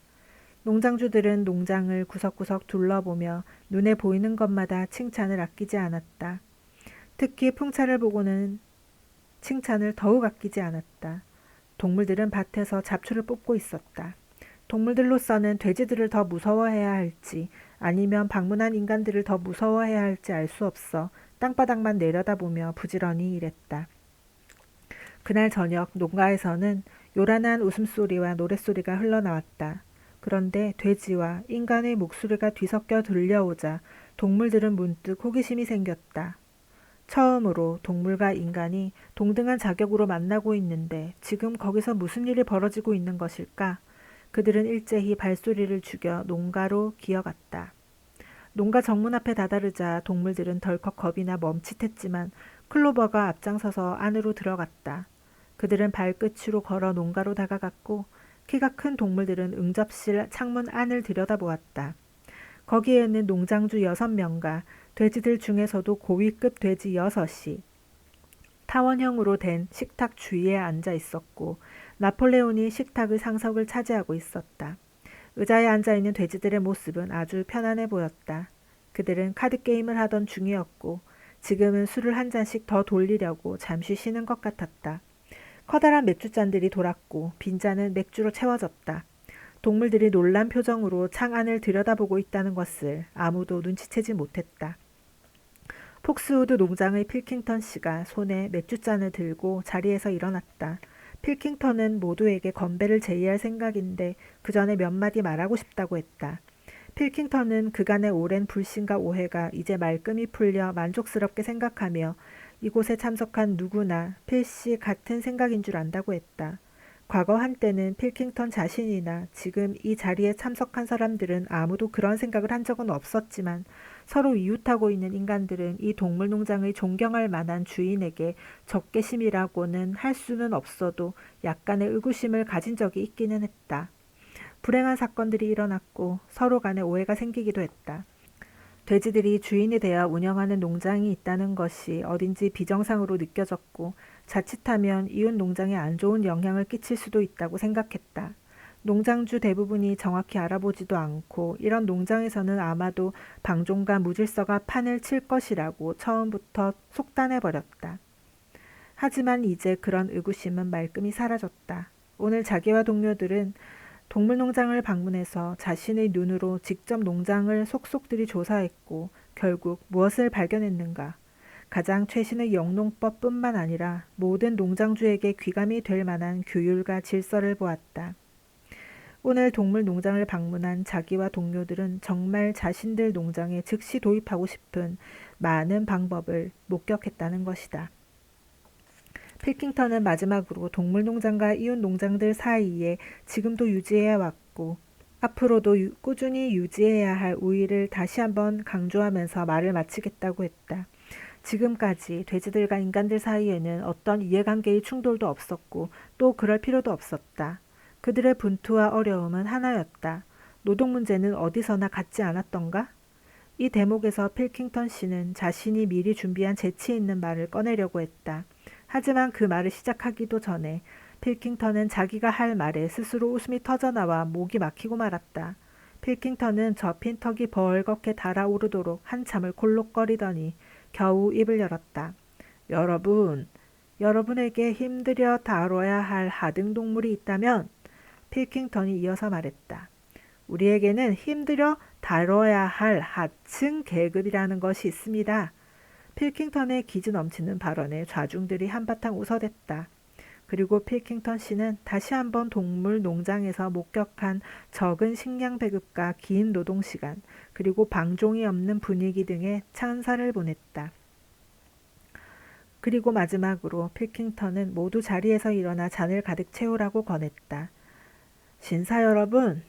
농장주들은 농장을 구석구석 둘러보며 눈에 보이는 것마다 칭찬을 아끼지 않았다. 특히 풍차를 보고는 칭찬을 더욱 아끼지 않았다. 동물들은 밭에서 잡초를 뽑고 있었다. 동물들로서는 돼지들을 더 무서워해야 할지 아니면 방문한 인간들을 더 무서워해야 할지 알 수 없어 땅바닥만 내려다보며 부지런히 일했다. 그날 저녁 농가에서는 요란한 웃음소리와 노랫소리가 흘러나왔다. 그런데 돼지와 인간의 목소리가 뒤섞여 들려오자 동물들은 문득 호기심이 생겼다. 처음으로 동물과 인간이 동등한 자격으로 만나고 있는데 지금 거기서 무슨 일이 벌어지고 있는 것일까? 그들은 일제히 발소리를 죽여 농가로 기어갔다. 농가 정문 앞에 다다르자 동물들은 덜컥 겁이 나 멈칫했지만 클로버가 앞장서서 안으로 들어갔다. 그들은 발끝으로 걸어 농가로 다가갔고 키가 큰 동물들은 응접실 창문 안을 들여다보았다. 거기에는 농장주 6명과 돼지들 중에서도 고위급 돼지 6이 타원형으로 된 식탁 주위에 앉아 있었고 나폴레온이 식탁의 상석을 차지하고 있었다. 의자에 앉아있는 돼지들의 모습은 아주 편안해 보였다. 그들은 카드게임을 하던 중이었고 지금은 술을 한 잔씩 더 돌리려고 잠시 쉬는 것 같았다. 커다란 맥주잔들이 돌았고 빈잔은 맥주로 채워졌다. 동물들이 놀란 표정으로 창 안을 들여다보고 있다는 것을 아무도 눈치채지 못했다. 폭스우드 농장의 필킹턴 씨가 손에 맥주잔을 들고 자리에서 일어났다. 필킹턴은 모두에게 건배를 제의할 생각인데 그 전에 몇 마디 말하고 싶다고 했다. 필킹턴은 그간의 오랜 불신과 오해가 이제 말끔히 풀려 만족스럽게 생각하며 이곳에 참석한 누구나 필시 같은 생각인 줄 안다고 했다. 과거 한때는 필킹턴 자신이나 지금 이 자리에 참석한 사람들은 아무도 그런 생각을 한 적은 없었지만 서로 이웃하고 있는 인간들은 이 동물농장의 존경할 만한 주인에게 적개심이라고는 할 수는 없어도 약간의 의구심을 가진 적이 있기는 했다. 불행한 사건들이 일어났고 서로 간에 오해가 생기기도 했다. 돼지들이 주인이 되어 운영하는 농장이 있다는 것이 어딘지 비정상으로 느껴졌고 자칫하면 이웃 농장에 안 좋은 영향을 끼칠 수도 있다고 생각했다. 농장주 대부분이 정확히 알아보지도 않고 이런 농장에서는 아마도 방종과 무질서가 판을 칠 것이라고 처음부터 속단해버렸다. 하지만 이제 그런 의구심은 말끔히 사라졌다. 오늘 자기와 동료들은 동물농장을 방문해서 자신의 눈으로 직접 농장을 속속들이 조사했고 결국 무엇을 발견했는가? 가장 최신의 영농법뿐만 아니라 모든 농장주에게 귀감이 될 만한 규율과 질서를 보았다. 오늘 동물농장을 방문한 자기와 동료들은 정말 자신들 농장에 즉시 도입하고 싶은 많은 방법을 목격했다는 것이다. 필킹턴은 마지막으로 동물농장과 이웃 농장들 사이에 지금도 유지해 왔고 앞으로도 꾸준히 유지해야 할 우위를 다시 한번 강조하면서 말을 마치겠다고 했다. 지금까지 돼지들과 인간들 사이에는 어떤 이해관계의 충돌도 없었고 또 그럴 필요도 없었다. 그들의 분투와 어려움은 하나였다. 노동 문제는 어디서나 같지 않았던가? 이 대목에서 필킹턴 씨는 자신이 미리 준비한 재치 있는 말을 꺼내려고 했다. 하지만 그 말을 시작하기도 전에 필킹턴은 자기가 할 말에 스스로 웃음이 터져나와 목이 막히고 말았다. 필킹턴은 접힌 턱이 벌겋게 달아오르도록 한참을 콜록거리더니 겨우 입을 열었다. 여러분에게 힘들여 다뤄야 할 하등동물이 있다면 필킹턴이 이어서 말했다. 우리에게는 힘들여 다뤄야 할 하층 계급이라는 것이 있습니다. 필킹턴의 기지 넘치는 발언에 좌중들이 한바탕 웃어댔다. 그리고 필킹턴 씨는 다시 한번 동물 농장에서 목격한 적은 식량 배급과 긴 노동시간, 그리고 방종이 없는 분위기 등에 찬사를 보냈다. 그리고 마지막으로 필킹턴은 모두 자리에서 일어나 잔을 가득 채우라고 권했다. 신사 여러분,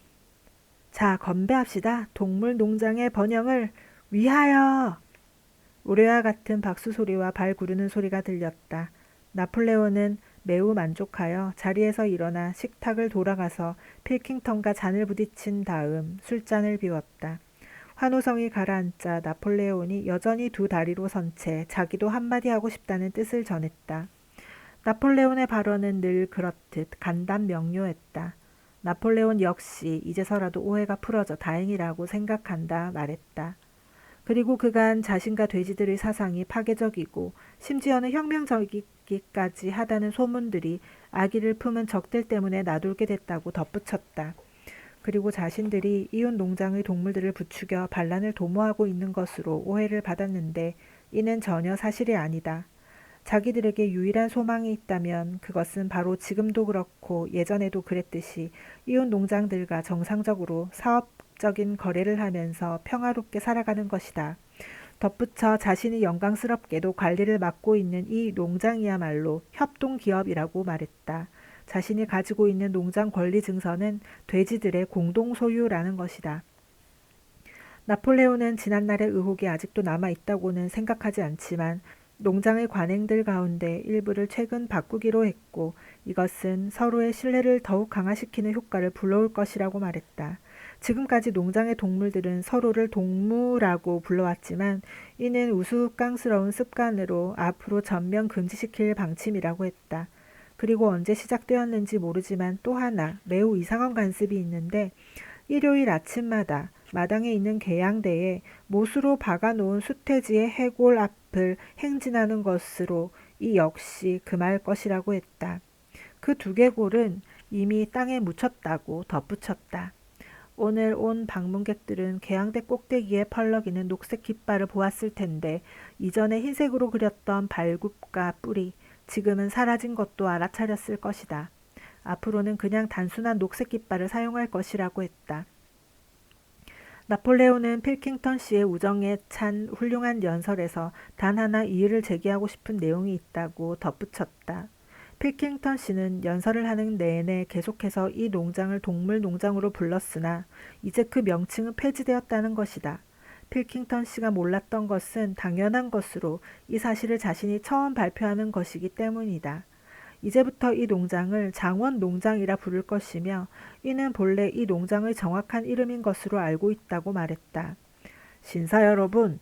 자 건배합시다. 동물 농장의 번영을 위하여! 우레와 같은 박수 소리와 발 구르는 소리가 들렸다. 나폴레온은 매우 만족하여 자리에서 일어나 식탁을 돌아가서 필킹턴과 잔을 부딪힌 다음 술잔을 비웠다. 환호성이 가라앉자 나폴레온이 여전히 두 다리로 선 채 자기도 한마디 하고 싶다는 뜻을 전했다. 나폴레온의 발언은 늘 그렇듯 간단 명료했다. 나폴레온 역시 이제서라도 오해가 풀어져 다행이라고 생각한다 말했다. 그리고 그간 자신과 돼지들의 사상이 파괴적이고 심지어는 혁명적이기까지 하다는 소문들이 아기를 품은 적들 때문에 나돌게 됐다고 덧붙였다. 그리고 자신들이 이웃 농장의 동물들을 부추겨 반란을 도모하고 있는 것으로 오해를 받았는데 이는 전혀 사실이 아니다. 자기들에게 유일한 소망이 있다면 그것은 바로 지금도 그렇고 예전에도 그랬듯이 이웃 농장들과 정상적으로 사업적인 거래를 하면서 평화롭게 살아가는 것이다. 덧붙여 자신이 영광스럽게도 관리를 맡고 있는 이 농장이야말로 협동기업이라고 말했다. 자신이 가지고 있는 농장 권리 증서는 돼지들의 공동 소유라는 것이다. 나폴레온은 지난날의 의혹이 아직도 남아있다고는 생각하지 않지만 농장의 관행들 가운데 일부를 최근 바꾸기로 했고 이것은 서로의 신뢰를 더욱 강화시키는 효과를 불러올 것이라고 말했다. 지금까지 농장의 동물들은 서로를 동무라고 불러왔지만 이는 우스꽝스러운 습관으로 앞으로 전면 금지시킬 방침이라고 했다. 그리고 언제 시작되었는지 모르지만 또 하나 매우 이상한 관습이 있는데 일요일 아침마다 마당에 있는 개양대에 못으로 박아놓은 수태지의 해골 앞을 행진하는 것으로 이 역시 금할 것이라고 했다. 그 두개골은 이미 땅에 묻혔다고 덧붙였다. 오늘 온 방문객들은 개양대 꼭대기에 펄럭이는 녹색 깃발을 보았을 텐데 이전에 흰색으로 그렸던 발굽과 뿌리, 지금은 사라진 것도 알아차렸을 것이다. 앞으로는 그냥 단순한 녹색 깃발을 사용할 것이라고 했다. 나폴레온은 필킹턴 씨의 우정에 찬 훌륭한 연설에서 단 하나 이의를 제기하고 싶은 내용이 있다고 덧붙였다. 필킹턴 씨는 연설을 하는 내내 계속해서 이 농장을 동물 농장으로 불렀으나 이제 그 명칭은 폐지되었다는 것이다. 필킹턴 씨가 몰랐던 것은 당연한 것으로 이 사실을 자신이 처음 발표하는 것이기 때문이다. 이제부터 이 농장을 장원 농장이라 부를 것이며 이는 본래 이 농장의 정확한 이름인 것으로 알고 있다고 말했다. 신사 여러분,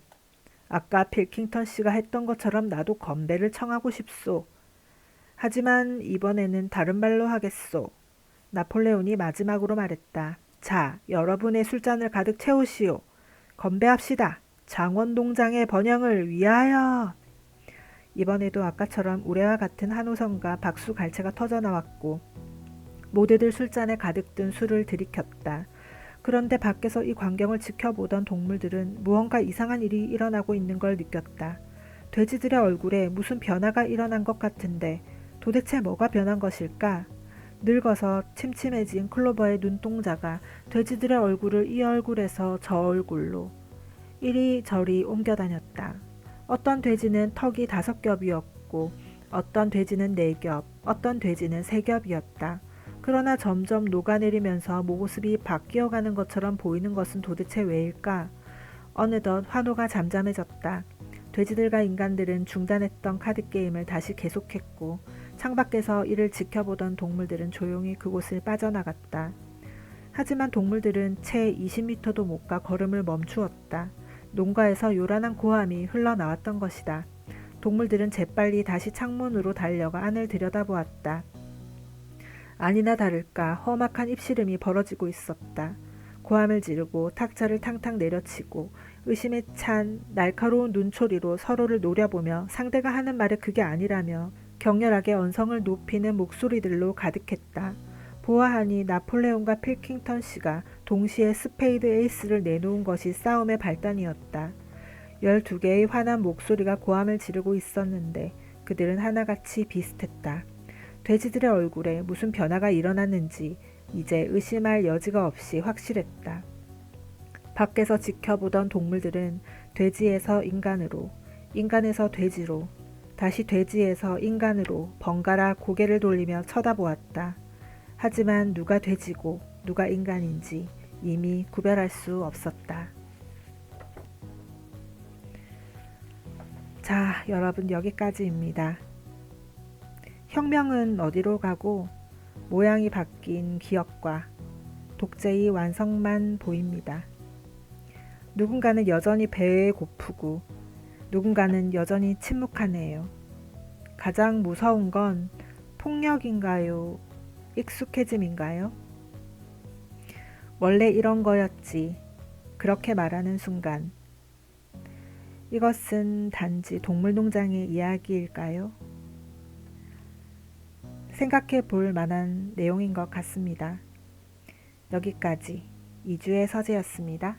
아까 필킹턴 씨가 했던 것처럼 나도 건배를 청하고 싶소. 하지만 이번에는 다른 말로 하겠소. 나폴레온이 마지막으로 말했다. 자, 여러분의 술잔을 가득 채우시오. 건배합시다. 장원 농장의 번영을 위하여. 이번에도 아까처럼 우레와 같은 한호성과 박수 갈채가 터져나왔고 모두들 술잔에 가득 든 술을 들이켰다. 그런데 밖에서 이 광경을 지켜보던 동물들은 무언가 이상한 일이 일어나고 있는 걸 느꼈다. 돼지들의 얼굴에 무슨 변화가 일어난 것 같은데 도대체 뭐가 변한 것일까? 늙어서 침침해진 클로버의 눈동자가 돼지들의 얼굴을 이 얼굴에서 저 얼굴로 이리저리 옮겨다녔다. 어떤 돼지는 턱이 5겹이었고 어떤 돼지는 4겹, 어떤 돼지는 3겹이었다. 그러나 점점 녹아내리면서 모습이 바뀌어가는 것처럼 보이는 것은 도대체 왜일까? 어느덧 환호가 잠잠해졌다. 돼지들과 인간들은 중단했던 카드게임을 다시 계속했고 창밖에서 이를 지켜보던 동물들은 조용히 그곳을 빠져나갔다. 하지만 동물들은 채 20m도 못 가 걸음을 멈추었다. 농가에서 요란한 고함이 흘러나왔던 것이다. 동물들은 재빨리 다시 창문으로 달려가 안을 들여다보았다. 아니나 다를까 험악한 입씨름이 벌어지고 있었다. 고함을 지르고 탁자를 탕탕 내려치고 의심에 찬 날카로운 눈초리로 서로를 노려보며 상대가 하는 말이 그게 아니라며 격렬하게 언성을 높이는 목소리들로 가득했다. 보아하니 나폴레온과 필킹턴 씨가 동시에 스페이드 에이스를 내놓은 것이 싸움의 발단이었다. 12개의 환한 목소리가 고함을 지르고 있었는데 그들은 하나같이 비슷했다. 돼지들의 얼굴에 무슨 변화가 일어났는지 이제 의심할 여지가 없이 확실했다. 밖에서 지켜보던 동물들은 돼지에서 인간으로, 인간에서 돼지로, 다시 돼지에서 인간으로 번갈아 고개를 돌리며 쳐다보았다. 하지만 누가 돼지고 누가 인간인지 이미 구별할 수 없었다. 자, 여러분 여기까지입니다. 혁명은 어디로 가고 모양이 바뀐 기억과 독재의 완성만 보입니다. 누군가는 여전히 배에 고프고 누군가는 여전히 침묵하네요. 가장 무서운 건 폭력인가요? 익숙해짐인가요? 원래 이런 거였지. 그렇게 말하는 순간 이것은 단지 동물농장의 이야기일까요? 생각해 볼 만한 내용인 것 같습니다. 여기까지 2주의 서재였습니다.